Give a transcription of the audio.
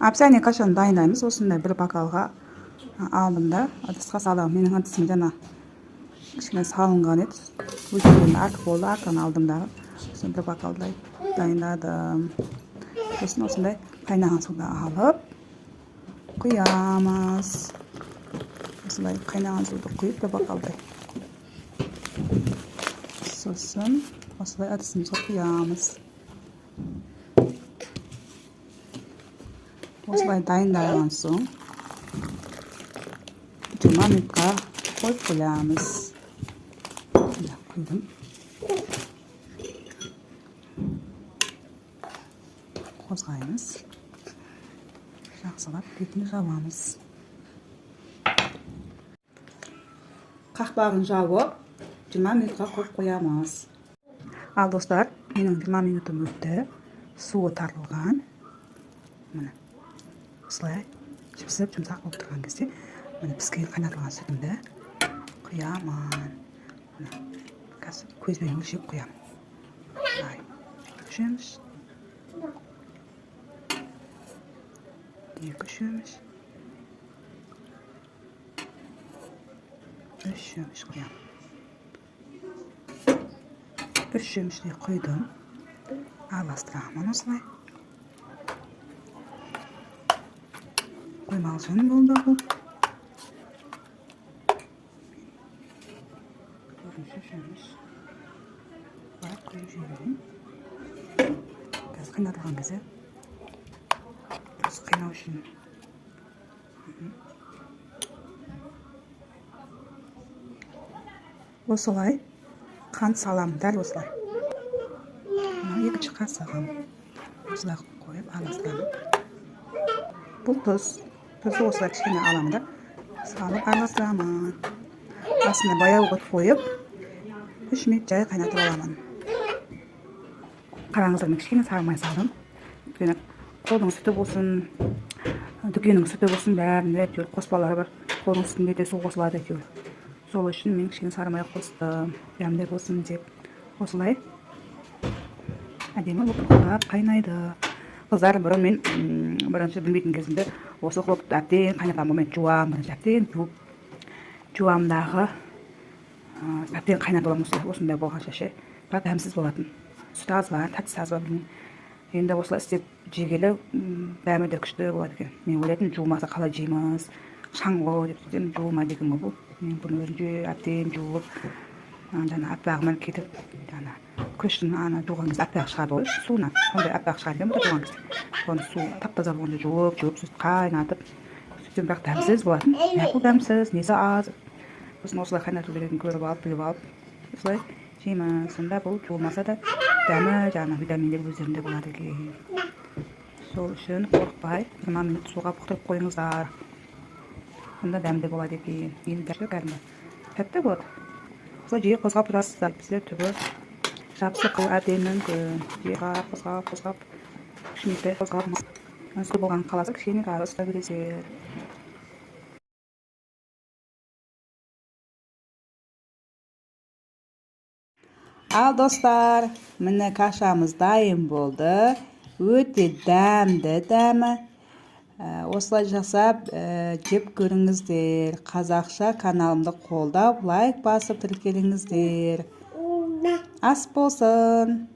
Апсәне қашан дайындаймыз. Осындай бір бокалға алдым да, ыдысқа салам. Менің ыдысым жана кішкене салынған еді. Өзімнен артық болды, артынан алдым дағы. Сосын бір бокалдай дайындадым. Сосын осындай қайнаған суды алып құямыз. Осындай қайнаған суды құйып бір бокалдай. Сосын осылай ыдысымызға құямыз. Осылай дайындалған соң 20 минутқа қойып қоямыз. Құйдым. Қозғаймыз. Жақсылап бетін жабамыз. Қақпағын жауып 20 минутқа қойып қоямыз. Ал достар, менің 20 минутым өтті. Суы тарылған. Міне. Осылай жіпсіп жұмсақ болып тұрған кезде, міне піскен қайнатылған сүтімді құямын. Қазір көзбен өлшеп құямын. Үш шөміш. 2 шөміш. 3 шөміш құямын. 3 шөміште құйдым. Араластырамын осылай. Қоймалжың болды бұл. 4 шөміш. Бар құйып жіберейін. Қазір қайнатылған кезде дұрыс қайнау үшін. Осылай қант салам, дәл осылай. Екінші қасығым осылай қойып араластырамын. Бұл тұз. Тұзды осылай кішкене аламын да, салып араластырамын. Астына баяу қойып 3 минут жай қайнатып аламын. Қараңыздар, мен кішкене сарымай салдым. Қолдың сүті болсын, дүкеннің сүті болсын, бәрінде әйтеуір қоспалары бар. Қолдың сүтінде де су қосылады әйтеуір. Сол үшін мен кішкене сарымай қостым, дәмді болсын деп. Осылай әдемі лыпылдап қайнайды. Қыздар, бұрын мен бірінші білмейтін кезімде осы қылып әбден қайнаған момент жуам, әбден жуамдағы әбден қайнатып аламын. Осындай болғанша ше, бірақ дәмсіз болатын. Сүті аз бар, тәттісі аз бар білмеймін. Енді осылай істеп жегелі дәмі де күшті болады екен. Мен ойлайтын жуымаса қалай жейміз, шаңғы деп сөйтем, жуылмай деген бұл. Мен бұны өзінше әбден жуып, жаңа аппағымен кетіп, жаңа көштің жуған кезде аппақ шығады ғой, суына. Сондай аппақ шығады екен бұда жуған кезде. Соны су тап-таза болғанда жуып, сүт қайнатып, сөйтем, бірақ дәмсіз болатын. Бұл дәмсіз, несі аз. Сосын осылай қайнату керегін көріп алып, біліп алып, осылай жейміз. Сонда бұл жуылмаса да дәмі, жаңа витаминдер өздерінде болады екен. Сол үшін қорықпай 20 минут суға бұқтырып қойыңыздар. Сонда дәмді болады екен. Енді кәдімгі тәтті болады. Осылай жиі қозғап тұрасыздар, біздер түбі жапсық әбден мүмкін. Жиға қозғап, кішкене қозғап, су болған қаласы кішкене ұстап бересіздер. Ал достар, міне кашамыз дайын болды. Өте дәмді дәмі. Осылай жасап жеп көріңіздер. Қазақша каналымды қолдап, лайк басып тіркеліңіздер. Ас болсын.